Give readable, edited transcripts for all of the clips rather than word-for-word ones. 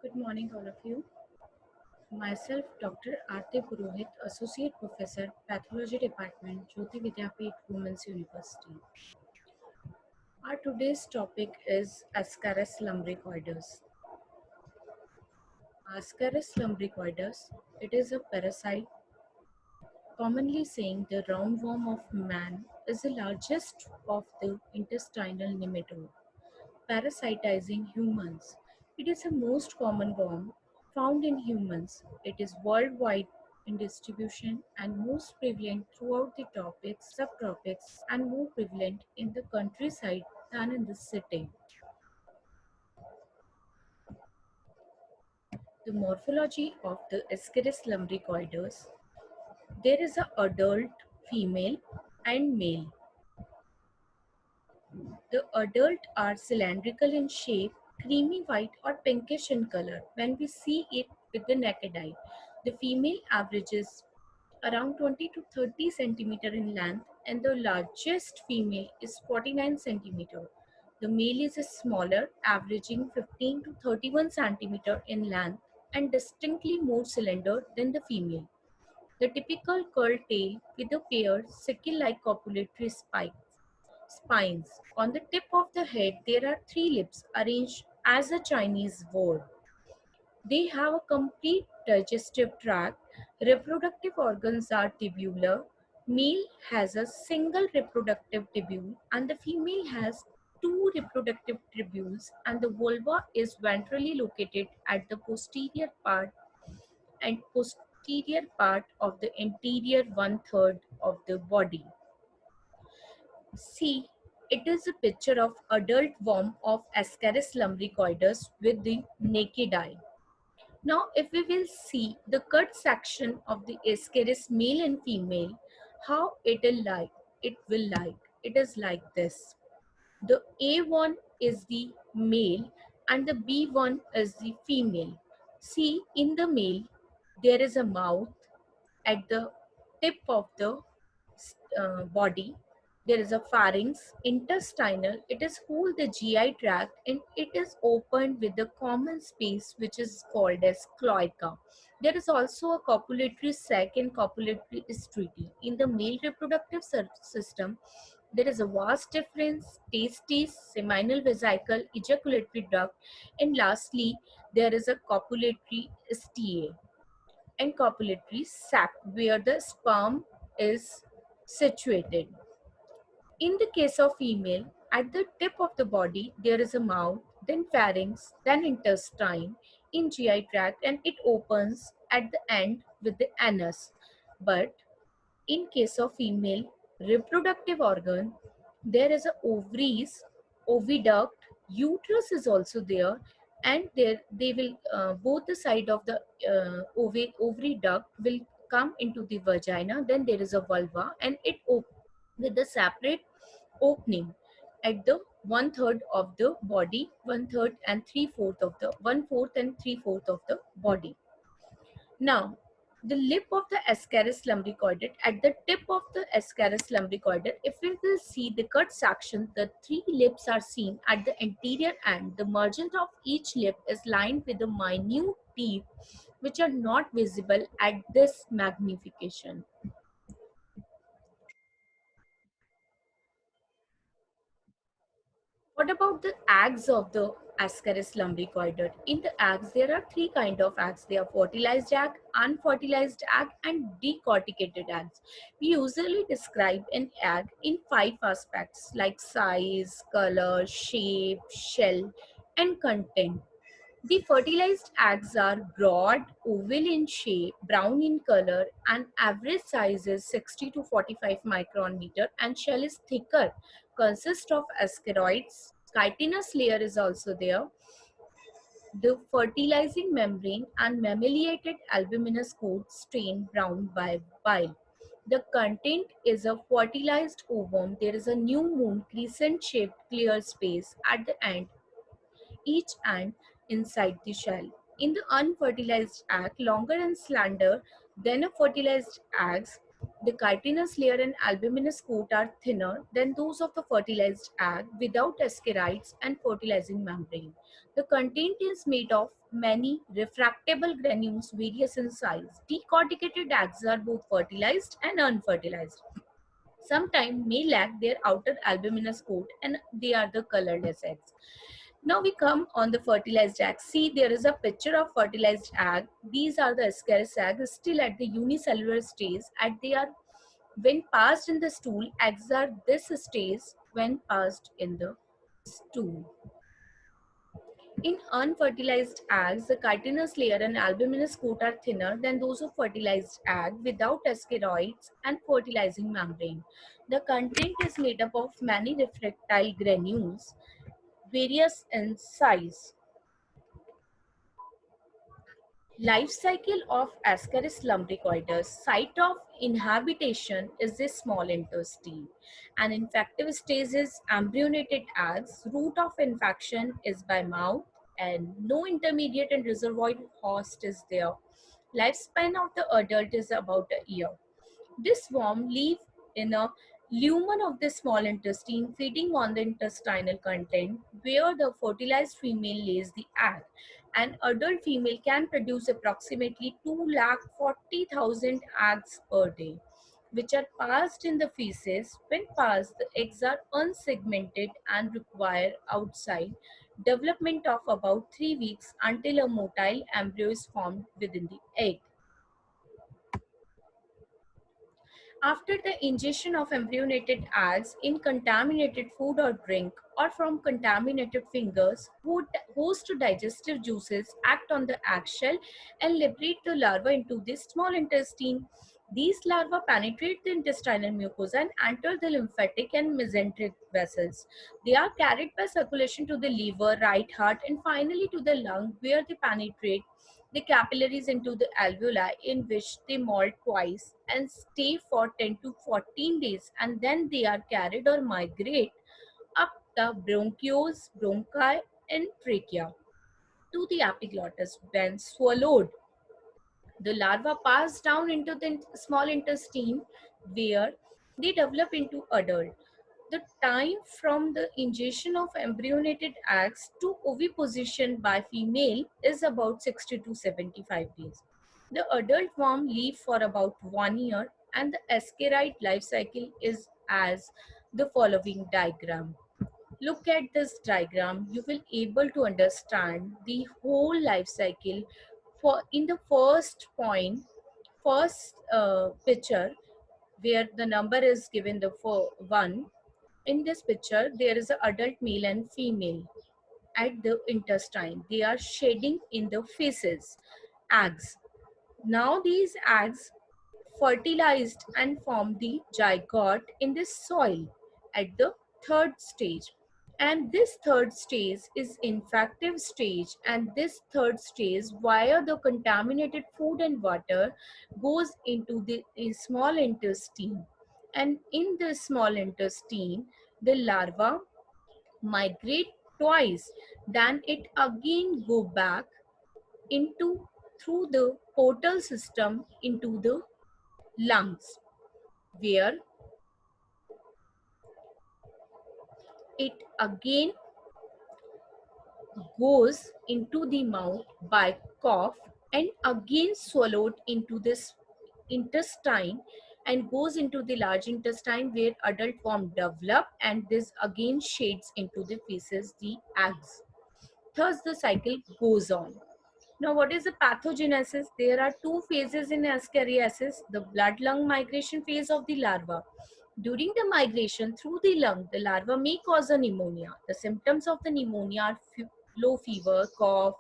Good morning, all of you. Myself, Dr. Aarti Purohit, Associate Professor, Pathology Department, Jyoti Vidyapeeth Women's University. Our today's topic is Ascaris lumbricoides. Ascaris lumbricoides, it is a parasite, commonly saying the roundworm of man, is the largest of the intestinal nematode, parasitizing humans. It is the most common worm found in humans. It is worldwide in distribution and most prevalent throughout the tropics, subtropics, and more prevalent in the countryside than in the city. The morphology of the Ascaris lumbricoides. There is an adult female and male. The adult are cylindrical in shape, creamy white or pinkish in color when we see it with the naked eye. The female averages around 20 to 30 centimeter in length and the largest female is 49 centimeter. The male is smaller, averaging 15 to 31 centimeter in length and distinctly more cylinder than the female. The typical curled tail with a pair sickle-like copulatory spines. On the tip of the head, there are three lips arranged as a Chinese word. They have a complete digestive tract. Reproductive organs are tubular. Male has a single reproductive tubule and the female has two reproductive tubules and the vulva is ventrally located at the posterior part of the anterior one-third of the body. See, it is a picture of adult worm of Ascaris lumbricoides with the naked eye. Now, if we will see the cut section of the Ascaris male and female, how it is like this. The A1 is the male and the B1 is the female. See, in the male, there is a mouth at the tip of the body. There is a pharynx, intestinal, it is called the GI tract and it is opened with the common space which is called as cloaca. There is also a copulatory sac and copulatory streaty. In the male reproductive system, there is a vast difference, testes, seminal vesicle, ejaculatory duct, and lastly, there is a copulatory sta and copulatory sac where the sperm is situated. In the case of female, at the tip of the body there is a mouth, then pharynx, then intestine in GI tract and it opens at the end with the anus. But in case of female reproductive organ, there is a ovaries, oviduct, uterus is also there, and there they will both the side of the ovary duct will come into the vagina. Then there is a vulva, and it with the separate opening at the one-third of the body, one-third and three-fourth of the one-fourth and three-fourth of the body. Now, the lip of the Ascaris lumbricoides, at the tip of the Ascaris lumbricoides, if we will see the cut section, the three lips are seen at the anterior end. The margin of each lip is lined with the minute teeth which are not visible at this magnification. What about the eggs of the Ascaris lumbricoides? In the eggs, there are three kinds of eggs. They are fertilized egg, unfertilized egg, and decorticated eggs. We usually describe an egg in five aspects like size, color, shape, shell, and content. The fertilized eggs are broad, oval in shape, brown in color, and average size is 60 to 45 micrometer, and shell is thicker, consists of ascaroids. Chitinous layer is also there. The fertilizing membrane and mammillated albuminous coat stained brown by bile. The content is a fertilized ovum. There is a new moon crescent shaped clear space at the end each end inside the shell. In the unfertilized egg, longer and slender than a fertilized egg, The chitinous layer and albuminous coat are thinner than those of the fertilized egg without ascarides and fertilizing membrane. The content is made of many refractable granules various in size. Decorticated eggs are both fertilized and unfertilized. Sometimes may lack their outer albuminous coat and they are the colorless eggs. Now we come on the fertilized egg. See, there is a picture of fertilized egg. These are the ascaris eggs still at the unicellular stage and they are when passed in the stool, eggs are this stage when passed in the stool. In unfertilized eggs, the chitinous layer and albuminous coat are thinner than those of fertilized egg without ascaroids and fertilizing membrane. The content is made up of many refractile granules, various in size. Life cycle of Ascaris lumbricoides. Site of inhabitation is the small intestine. An infective stage is embryonated eggs. Route of infection is by mouth and no intermediate and reservoir host is there. Lifespan of the adult is about a year. This worm live in a lumen of the small intestine, feeding on the intestinal content, where the fertilized female lays the egg. An adult female can produce approximately 240,000 eggs per day, which are passed in the feces. When passed, the eggs are unsegmented and require outside development of about 3 weeks until a motile embryo is formed within the egg. After the ingestion of embryonated eggs in contaminated food or drink or from contaminated fingers, host digestive juices act on the eggshell and liberate the larva into the small intestine. These larvae penetrate the intestinal mucosa and enter the lymphatic and mesenteric vessels. They are carried by circulation to the liver, right heart, and finally to the lung, where they penetrate the capillaries into the alveoli, in which they molt twice and stay for 10 to 14 days, and then they are carried or migrate up the bronchioles, bronchi, and trachea to the epiglottis. When swallowed, the larva pass down into the small intestine where they develop into adult. The time from the ingestion of embryonated eggs to oviposition by female is about 60 to 75 days. The adult worm live for about 1 year and the ascaride life cycle is as the following diagram. Look at this diagram, you will able to understand the whole life cycle. For in the first point, first picture where the number is given the one, in this picture there is an adult male and female at the intestine. They are shedding in the feces eggs. Now these eggs fertilized and form the zygote in this soil at the third stage. And this third stage is infective stage, and this third stage via the contaminated food and water goes into the small intestine, and in the small intestine the larva migrate twice, then it again go back into through the portal system into the lungs, where it again goes into the mouth by cough and again swallowed into this intestine and goes into the large intestine where adult form develop, and this again shades into the feces, the eggs. Thus the cycle goes on. Now, what is the pathogenesis? There are two phases in Ascariasis, the blood-lung migration phase of the larva. During the migration through the lung, the larva may cause a pneumonia. The symptoms of the pneumonia are low fever, cough,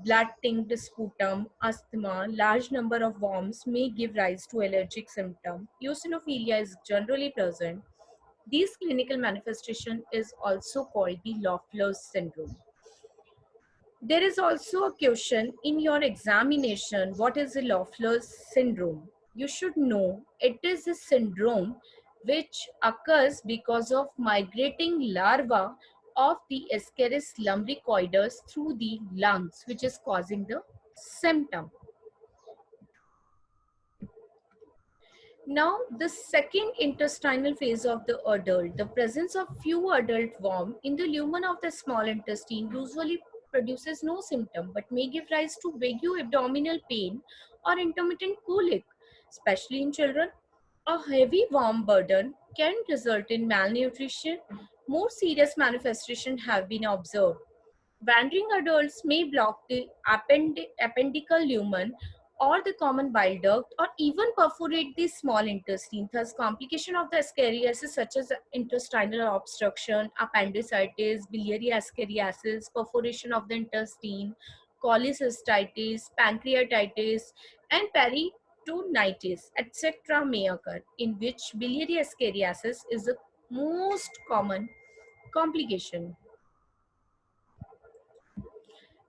blood-tinged sputum, asthma. Large number of worms may give rise to allergic symptom. Eosinophilia is generally present. This clinical manifestation is also called the Loeffler's syndrome. There is also a question in your examination, what is the Loeffler's syndrome? You should know it is a syndrome which occurs because of migrating larva of the Ascaris lumbricoides through the lungs, which is causing the symptom. Now, the second intestinal phase of the adult, the presence of few adult worm in the lumen of the small intestine usually produces no symptom but may give rise to vague abdominal pain or intermittent colic, especially in children. A heavy worm burden can result in malnutrition. More serious manifestations have been observed. Wandering adults may block the appendical lumen or the common bile duct or even perforate the small intestine. Thus, complication of the ascariasis such as intestinal obstruction, appendicitis, biliary ascariasis, perforation of the intestine, cholecystitis, pancreatitis, and peritonitis, etc. may occur, in which biliary ascariasis is the most common complication.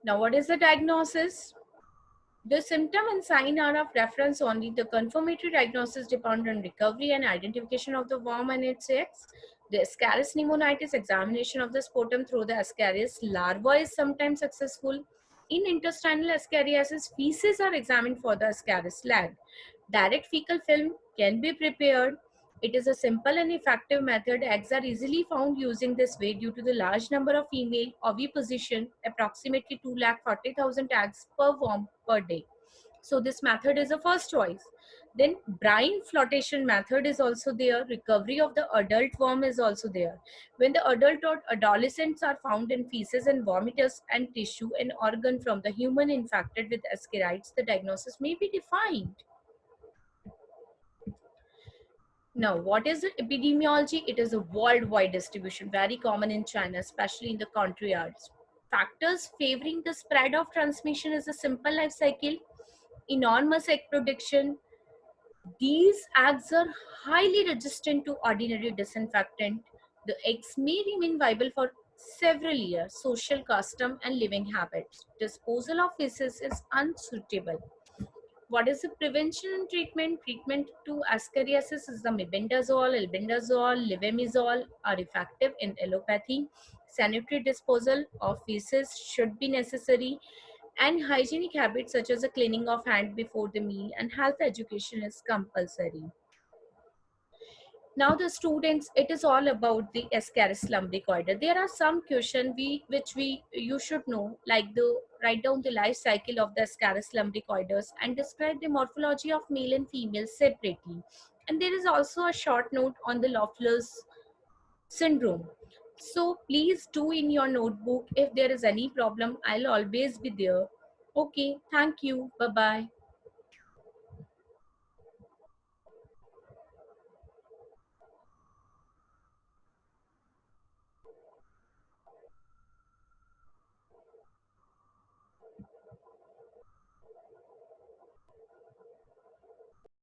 Now, what is the diagnosis? The symptom and sign are of reference only. The confirmatory diagnosis depend on recovery and identification of the worm and its eggs. The Ascaris pneumonitis examination of the sputum through the Ascaris larva is sometimes successful. In intestinal ascariasis, feces are examined for the Ascaris lag. Direct fecal film can be prepared. It is a simple and effective method. Eggs are easily found using this way due to the large number of female oviposition, approximately 240,000 eggs per worm per day. So this method is a first choice. Then brine flotation method is also there. Recovery of the adult worm is also there. When the adult or adolescents are found in feces and vomitus and tissue and organ from the human infected with Ascarides, the diagnosis may be defined. Now, what is the epidemiology? It is a worldwide distribution, very common in China, especially in the country yards. Factors favoring the spread of transmission is a simple life cycle, enormous egg production. These eggs are highly resistant to ordinary disinfectant. The eggs may remain viable for several years. Social custom and living habits. Disposal of feces is unsuitable. What is the prevention and treatment? Treatment to ascariasis is the mebendazole, albendazole, levemizole are effective in allopathy. Sanitary disposal of feces should be necessary, and hygienic habits such as the cleaning of hand before the meal and health education is compulsory. Now the students, it is all about the Ascaris lumbricoida. There are some questions which we you should know, like the write down the life cycle of the Ascaris lumbricoides and describe the morphology of male and female separately. And there is also a short note on the Loeffler's syndrome. So please do in your notebook. If there is any problem, I'll always be there. Okay, thank you. Bye bye.